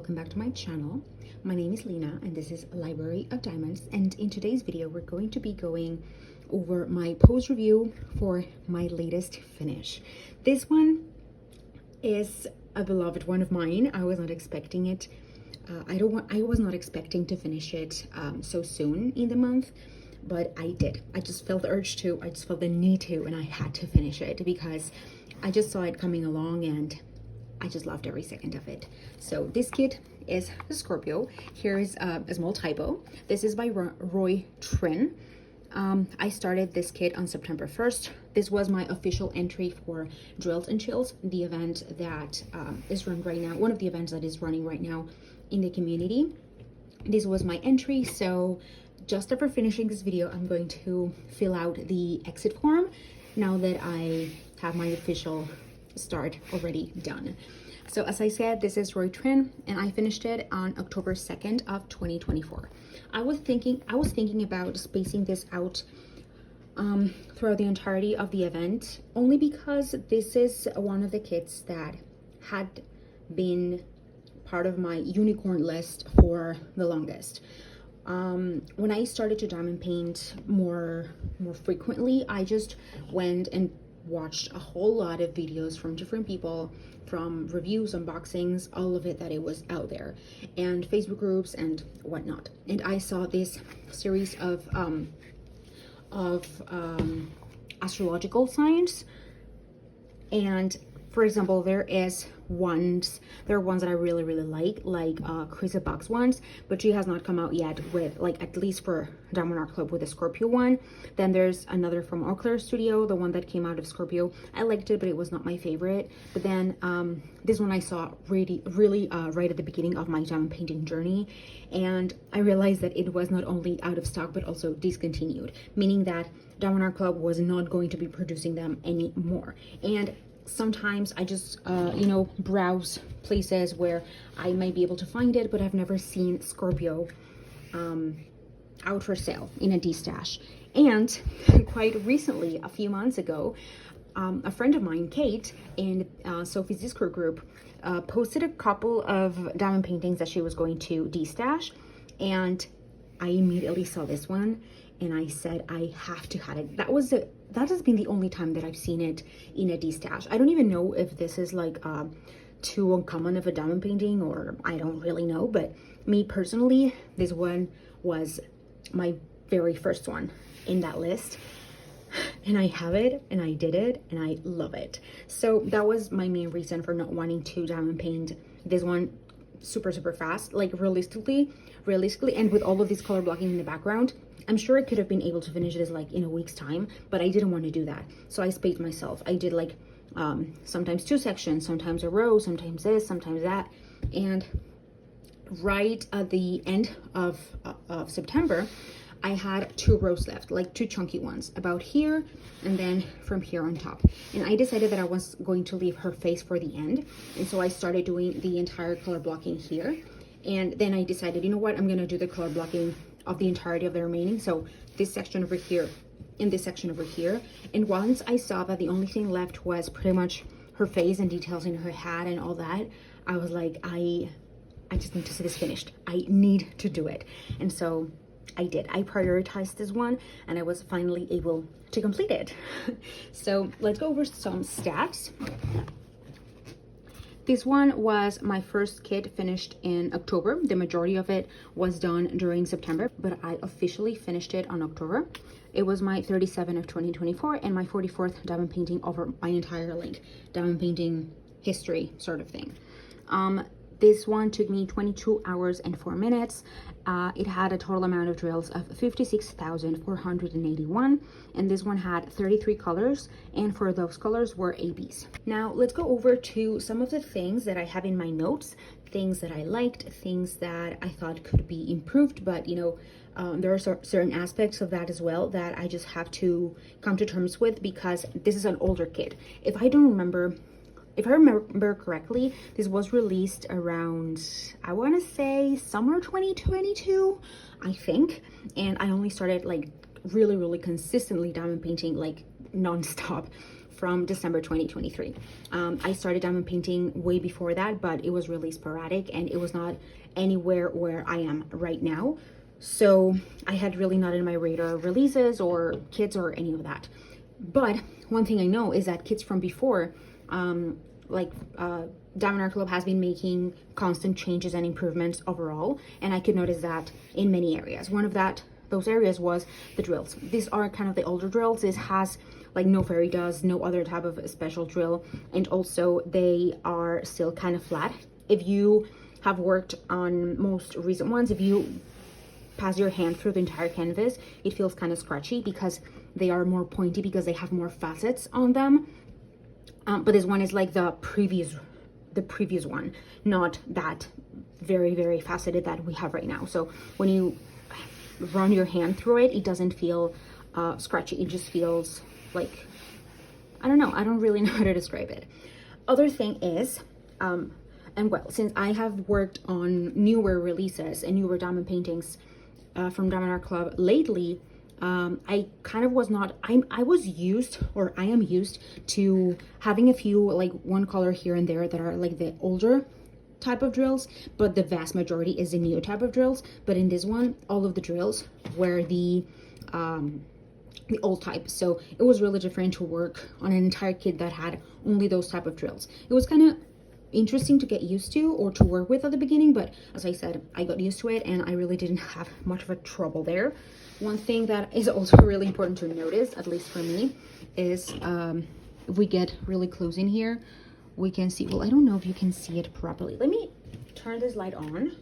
welcome back to my channel. My name is Lena and this is Library of Diamonds, and in today's video we're going to be going over my post review for my latest finish. This one is a beloved one of mine. I was not expecting it. I was not expecting to finish it so soon in the month, but I did. I just felt the urge to, I just felt the need to, and I had to finish it because I just saw it coming along and I just loved every second of it. So this kit is the Scorpio. Here is a small typo. This is by Roy Trinh. I started this kit on September 1st. This was my official entry for Drills and Chills, the event that is run right now, one of the events that is running right now in the community. This was my entry, so just after finishing this video, I'm going to fill out the exit form now that I have my official start already done. So as I said, this is Roy Trinh and I finished it on October 2nd of 2024. I was thinking about spacing this out throughout the entirety of the event, only because this is one of the kits that had been part of my unicorn list for the longest. When I started to diamond paint more frequently, I just went and watched a whole lot of videos from different people, from reviews, unboxings, all of it that it was out there, and Facebook groups and whatnot. And I saw this series of astrological signs, and for example, there are ones that I really like Chris Buck's ones, but she has not come out yet with, like, at least for Diamond Art Club, with the Scorpio one. Then there's another from Eau Claire Studio, the one that came out of Scorpio. I liked it, but it was not my favorite. But then this one I saw really right at the beginning of my diamond painting journey, and I realized that it was not only out of stock but also discontinued, meaning that Diamond Art Club was not going to be producing them anymore. And sometimes I just browse places where I might be able to find it, but I've never seen Scorpio out for sale in a D-stash. And quite recently, a few months ago, a friend of mine, Kate, in Sophie's Discord group, posted a couple of diamond paintings that she was going to D-stash, and I immediately saw this one and I said I have to have it. That has been the only time that I've seen it in a D-stash. I don't even know if this is like too uncommon of a diamond painting, or I don't really know, but me personally, this one was my very first one in that list, and I have it and I did it and I love it. So that was my main reason for not wanting to diamond paint this one super fast. Like realistically, and with all of this color blocking in the background, I'm sure I could have been able to finish this like in a week's time, but I didn't want to do that. So I spaced myself. I did like sometimes 2 sections, sometimes a row, sometimes this, sometimes that. And right at the end of September, I had 2 rows left, like 2 chunky ones, about here and then from here on top. And I decided that I was going to leave her face for the end. And so I started doing the entire color blocking here. And then I decided, you know what, I'm going to do the color blocking of the entirety of the remaining. So this section over here and this section over here. And once I saw that the only thing left was pretty much her face and details in her hat and all that, I was like, I just need to see this finished. I need to do it. And so I did. I prioritized this one and I was finally able to complete it. So let's go over some stats. This one was my first kit finished in October. The majority of it was done during September, but I officially finished it on October. It was my 37 of 2024 and my 44th diamond painting over my entire like diamond painting history sort of thing. This one took me 22 hours and 4 minutes. It had a total amount of drills of 56,481, and this one had 33 colors, and for those colors were ABs. Now let's go over to some of the things that I have in my notes, things that I liked, things that I thought could be improved, but there are certain aspects of that as well that I just have to come to terms with because this is an older kit. If I remember correctly, this was released around, I want to say summer 2022, I think. And I only started like really consistently diamond painting like non-stop from December 2023. I started diamond painting way before that, but it was really sporadic and it was not anywhere where I am right now. So I had really not in my radar releases or kits or any of that. But one thing I know is that kits from before, Diamond Art Club has been making constant changes and improvements overall, and I could notice that in many areas. One of those areas was the drills. These are kind of the older drills. This has like no fairy dust, no other type of special drill, and also they are still kind of flat. If you have worked on most recent ones, if you pass your hand through the entire canvas, it feels kind of scratchy because they are more pointy because they have more facets on them. But this one is like the previous one, not that very, very faceted that we have right now. So when you run your hand through it, it doesn't feel scratchy. It just feels like, I don't know, I don't really know how to describe it. Other thing is, and well, since I have worked on newer releases and newer diamond paintings from Diamond Art Club lately, I kind of was not, I was used, or I am used to having a few, like one color here and there that are like the older type of drills, but the vast majority is the new type of drills. But in this one, all of the drills were the old type. So it was really different to work on an entire kit that had only those type of drills. It was kind of interesting to get used to or to work with at the beginning, but as I said, I got used to it and I really didn't have much of a trouble there. One thing that is also really important to notice, at least for me, is if we get really close in here, we can see, well, I don't know if you can see it properly. Let me turn this light on.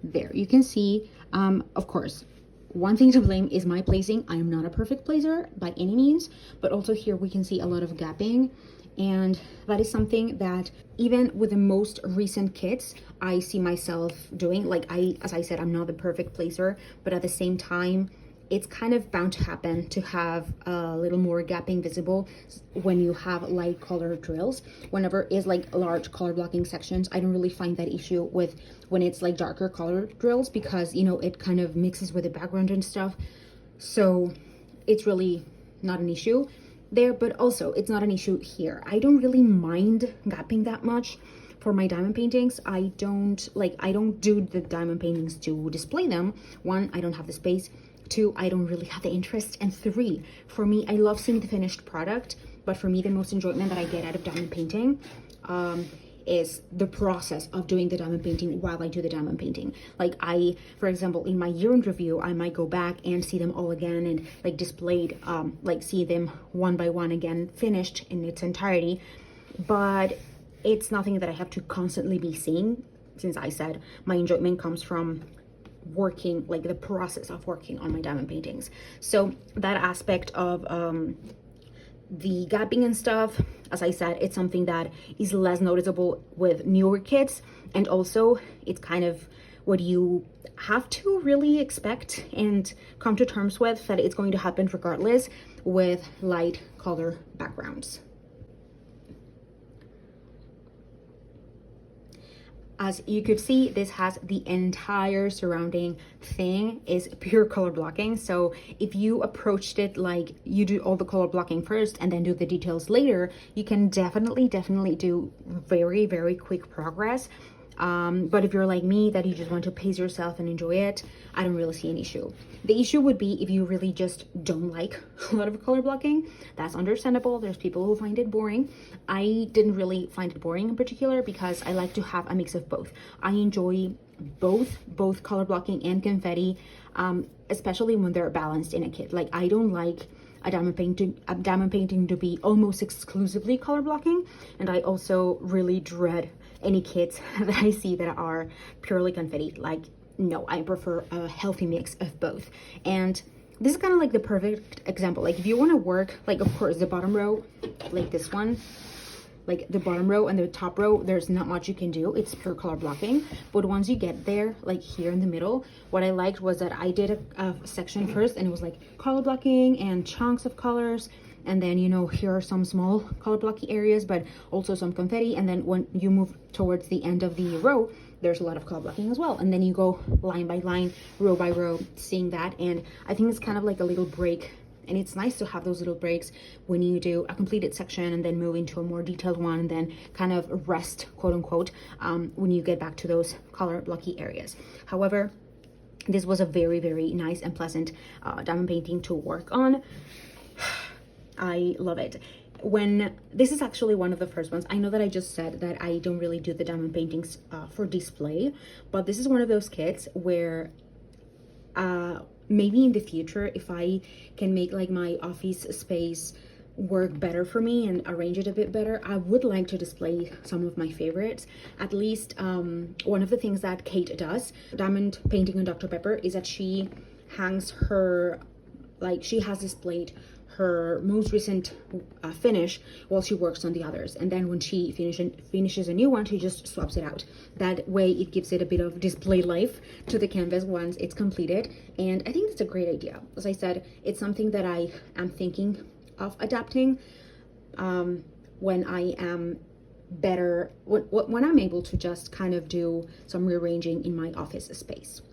There, you can see, of course, one thing to blame is my placing. I am not a perfect placer by any means, but also here we can see a lot of gapping. And that is something that even with the most recent kits, I see myself doing. Like as I said, I'm not the perfect placer, but at the same time, it's kind of bound to happen to have a little more gapping visible when you have light color drills. Whenever it's like large color blocking sections, I don't really find that issue with when it's like darker color drills, because, you know, it kind of mixes with the background and stuff. So it's really not an issue there, but also it's not an issue here. I don't really mind gapping that much for my diamond paintings. I don't do the diamond paintings to display them. One, I don't have the space. Two, I don't really have the interest. And three, for me, I love seeing the finished product, but for me, the most enjoyment that I get out of diamond painting is the process of doing the diamond painting while I do the diamond painting. Like for example, in my year-end review, I might go back and see them all again and like displayed, like see them one by one again, finished in its entirety. But it's nothing that I have to constantly be seeing, since I said my enjoyment comes from working, like the process of working on my diamond paintings. So that aspect of the gapping and stuff, as I said, it's something that is less noticeable with newer kits, and also it's kind of what you have to really expect and come to terms with, that it's going to happen regardless with light color backgrounds. As you could see, this has the entire surrounding thing is pure color blocking. So if you approached it like you do all the color blocking first and then do the details later, you can definitely do very, very quick progress. But if you're like me, that you just want to pace yourself and enjoy it, I don't really see an issue. The issue would be if you really just don't like a lot of color blocking. That's understandable. There's people who find it boring. I didn't really find it boring in particular because I like to have a mix of both. I enjoy both color blocking and confetti, especially when they're balanced in a kit. Like, I don't like a diamond painting to be almost exclusively color blocking, and I also really dread any kits that I see that are purely confetti. Like, no, I prefer a healthy mix of both. And this is kind of like the perfect example. Like, if you want to work, like, of course, the bottom row, like this one, like the bottom row and the top row, there's not much you can do. It's pure color blocking. But once you get there, like here in the middle, what I liked was that I did a section first, and it was like color blocking and chunks of colors. And then, you know, here are some small color blocking areas, but also some confetti. And then when you move towards the end of the row, there's a lot of color blocking as well. And then you go line by line, row by row, seeing that. And I think it's kind of like a little break And it's nice to have those little breaks when you do a completed section and then move into a more detailed one, and then kind of rest, quote unquote, when you get back to those color blocky areas. However, this was a very, very nice and pleasant diamond painting to work on. I love it. When this is actually one of the first ones. I know that I just said that I don't really do the diamond paintings for display, but this is one of those kits where maybe in the future, if I can make like my office space work better for me and arrange it a bit better, I would like to display some of my favorites. At least one of the things that Kate does, diamond painting on Dr. Pepper, is that she hangs her, like she has displayed her most recent finish while she works on the others, and then when she finishes a new one, she just swaps it out. That way it gives it a bit of display life to the canvas once it's completed, and I think that's a great idea. As I said, it's something that I am thinking of adapting when I am better, when I'm able to just kind of do some rearranging in my office space.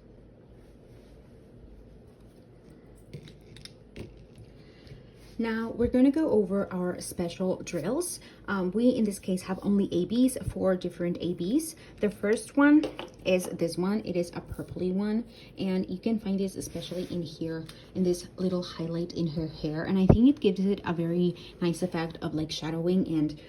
Now we're going to go over our special drills. We in this case have only ABs, 4 different ABs. The first one is this one. It is a purpley one, and you can find this especially in here in this little highlight in her hair, and I think it gives it a very nice effect of like shadowing and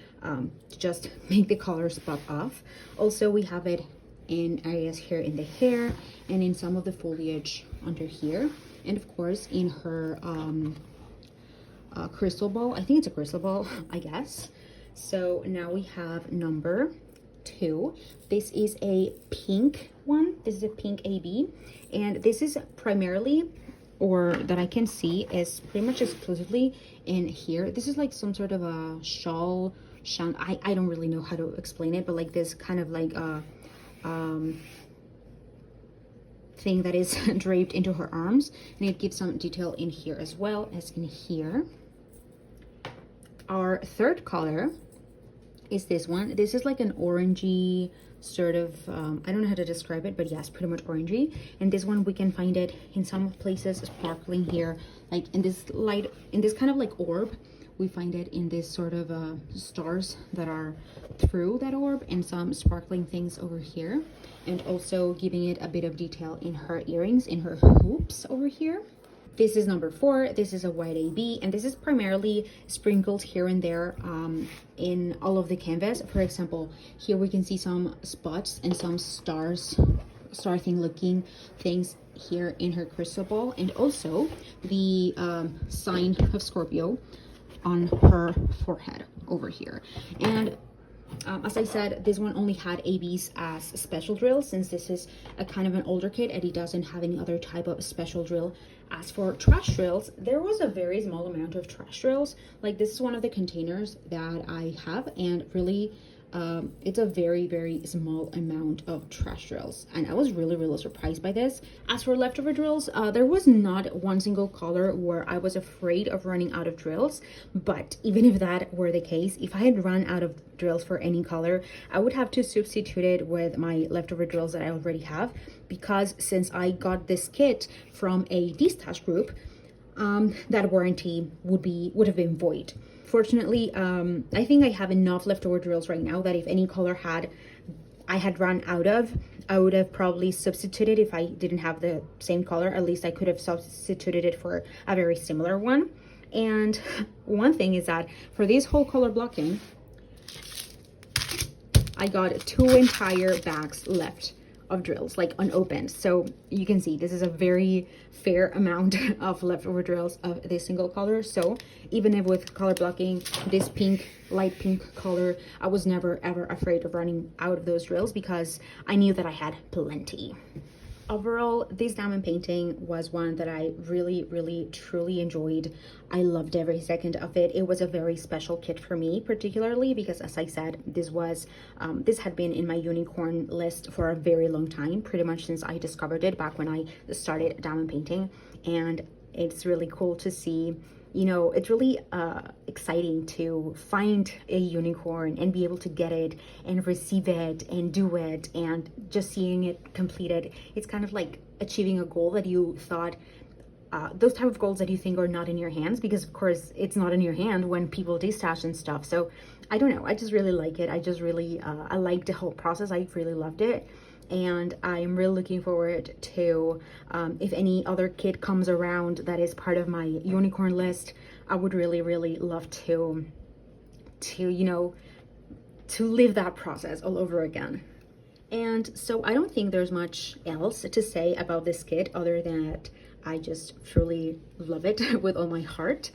just make the colors pop off. Also, we have it in areas here in the hair and in some of the foliage under here, and of course in her crystal ball. I think it's a crystal ball, I guess. So now we have number 2. This is a pink one. This is a pink AB, and this is primarily, or that I can see, is pretty much exclusively in here. This is like some sort of a shawl. I don't really know how to explain it, but like this kind of like a thing that is draped into her arms, and it gives some detail in here as well as in here. Our third color is this one. This is like an orangey sort of, I don't know how to describe it, but yes, pretty much orangey. And this one, we can find it in some places sparkling here, like in this light, in this kind of like orb. We find it in this sort of stars that are through that orb, and some sparkling things over here, and also giving it a bit of detail in her earrings, in her hoops over here. This is number 4. This is a white AB, and this is primarily sprinkled here and there in all of the canvas. For example, here we can see some spots and some star thing looking things here in her crystal ball, and also the sign of Scorpio on her forehead over here. And as I said, this one only had ABs as special drills, since this is a kind of an older kit and it doesn't have any other type of special drill. As for trash drills, there was a very small amount of trash drills. Like, this is one of the containers that I have, and really it's a very, very small amount of trash drills, and I was really, really surprised by this. As for leftover drills, there was not one single color where I was afraid of running out of drills, but even if that were the case, if I had run out of drills for any color, I would have to substitute it with my leftover drills that I already have, because since I got this kit from a destash group, that warranty would have been void. Fortunately, I think I have enough leftover drills right now that if any color I had run out of, I would have probably substituted. If I didn't have the same color, at least I could have substituted it for a very similar one. And one thing is that for this whole color blocking, I got 2 entire bags left of drills, like unopened. So you can see this is a very fair amount of leftover drills of this single color. So even if with color blocking, this pink, light pink color, I was never ever afraid of running out of those drills because I knew that I had plenty. Overall, this diamond painting was one that I really, really, truly enjoyed. I loved every second of it. It was a very special kit for me, particularly because, as I said, this had been in my unicorn list for a very long time, pretty much since I discovered it back when I started diamond painting. And it's really cool to see, you know, it's really exciting to find a unicorn and be able to get it and receive it and do it, and just seeing it completed. It's kind of like achieving a goal that you thought those type of goals that you think are not in your hands, because of course it's not in your hand when people destash and stuff. So I don't know, I just really like it. I just really I liked the whole process. I really loved it, and I'm really looking forward to if any other kit comes around that is part of my unicorn list. I would really love to you know, to live that process all over again. And so I don't think there's much else to say about this kit other than that I just truly love it with all my heart.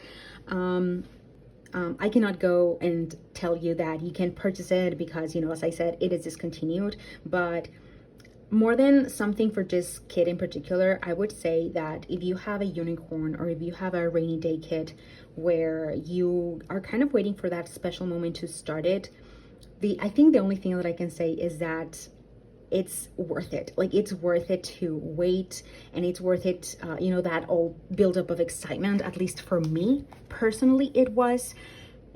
I cannot go and tell you that you can purchase it because, you know, as I said, it is discontinued. But more than something for this kit in particular, I would say that if you have a unicorn or if you have a rainy day kit where you are kind of waiting for that special moment to start it, I think the only thing that I can say is that it's worth it. Like, it's worth it to wait, and it's worth it, you know, that all buildup of excitement. At least for me personally it was.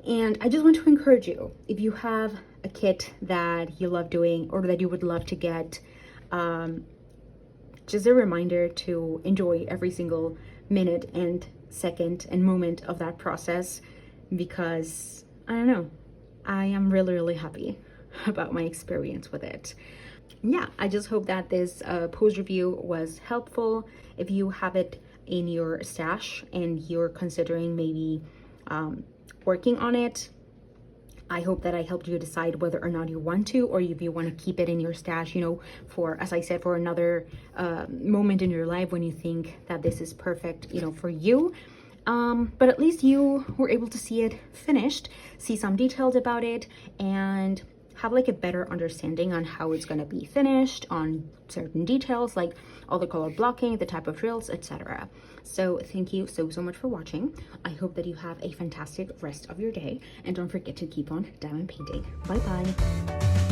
And I just want to encourage you, if you have a kit that you love doing or that you would love to get, just a reminder to enjoy every single minute and second and moment of that process, because I don't know, I am really happy about my experience with it. Yeah, I just hope that this post review was helpful. If you have it in your stash and you're considering maybe working on it, I hope that I helped you decide whether or not you want to, or if you want to keep it in your stash, you know, for, as I said, for another moment in your life when you think that this is perfect, you know, for you. But at least you were able to see it finished, see some details about it, and have like a better understanding on how it's going to be finished, on certain details like all the color blocking, the type of drills, etc. So thank you so much for watching. I hope that you have a fantastic rest of your day, and don't forget to keep on diamond painting. Bye bye.